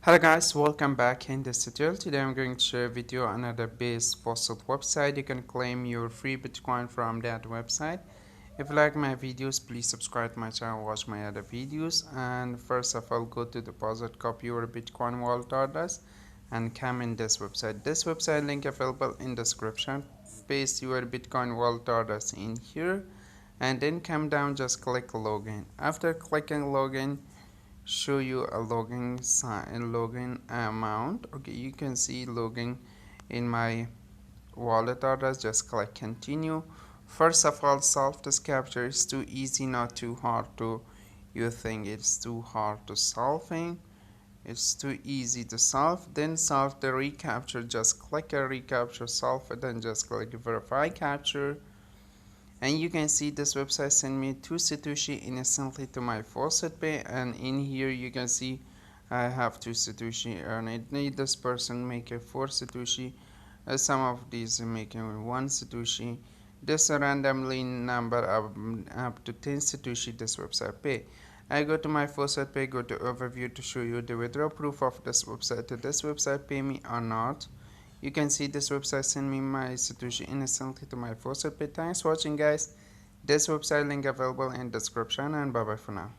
Hello guys, welcome back. In this tutorial today I'm going to share with you another base faucet website. You can claim your free Bitcoin from that website. If you like my videos, please subscribe to my channel, watch my other videos, and first of all go to deposit, copy your Bitcoin wallet address and come in this website. This website link available in description. Paste your Bitcoin wallet address in here and then come down, just click login. After clicking login, show you a login sign, login amount. Okay, you can see login in my wallet address. Just click continue. First of all, solve this capture. It's too easy, not too hard to you think it's too hard to solving. It's too easy to solve. Then solve the recapture. Just click a recapture, solve it, and just click verify capture. And you can see this website sent me 2 Satoshi instantly to my faucetpay, and in here you can see I have 2 Satoshi and it need this person make a 4 Satoshi. Some of these are making 1 Satoshi. This randomly number up to 10 Satoshi this website pay. I go to my faucetpay, go to overview to show you the withdrawal proof of this website. Did this website pay me or not? You can see this website send me my Satoshi instantly to my faucetpay. Thanks for watching guys. This website link available in description, and bye bye for now.